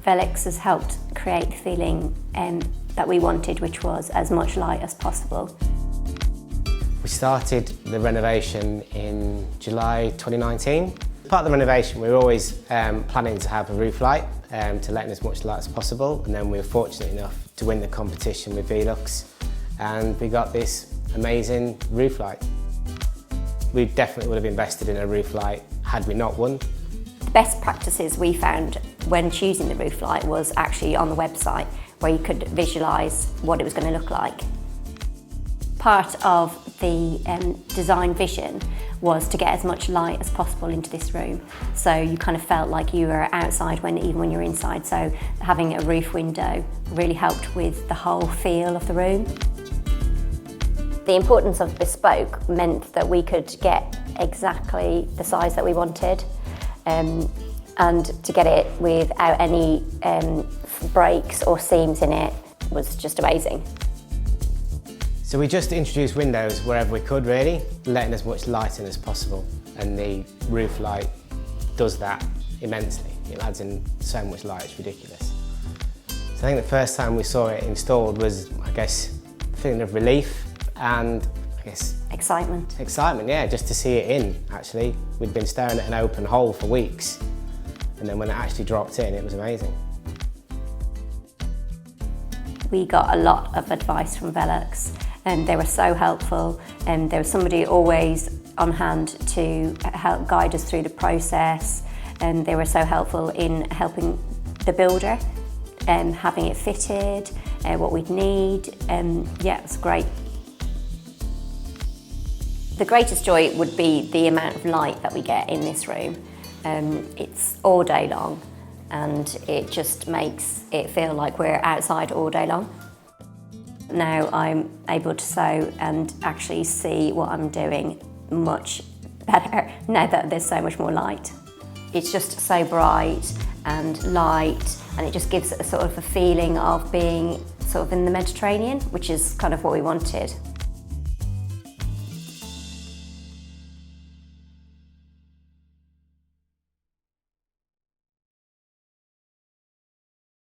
VELUX has helped create the feeling that we wanted, which was as much light as possible. We started the renovation in July 2019. Part of the renovation, we were always planning to have a roof light to let in as much light as possible, and then we were fortunate enough to win the competition with VELUX, and we got this amazing roof light. We definitely would have invested in a roof light had we not won. The best practices we found when choosing the roof light was actually on the website, where you could visualise what it was going to look like. Part of the design vision was to get as much light as possible into this room, so you kind of felt like you were outside even when you're inside, so having a roof window really helped with the whole feel of the room. The importance of Bespoke meant that we could get exactly the size that we wanted, and to get it without any breaks or seams in it was just amazing. So we just introduced windows wherever we could, really, letting as much light in as possible, and the roof light does that immensely. It adds in so much light, it's ridiculous. So I think the first time we saw it installed was, I guess, a feeling of relief and, I guess, excitement. Excitement, yeah, just to see it in, actually. We'd been staring at an open hole for weeks, and then when it actually dropped in, it was amazing. We got a lot of advice from VELUX, and they were so helpful, and there was somebody always on hand to help guide us through the process, and they were so helpful in helping the builder, having it fitted, what we'd need, yeah, it was great. The greatest joy would be the amount of light that we get in this room. It's all day long, and it just makes it feel like we're outside all day long. Now I'm able to sew and actually see what I'm doing much better now that there's so much more light. It's just so bright and light, and it just gives a sort of a feeling of being sort of in the Mediterranean, which is kind of what we wanted.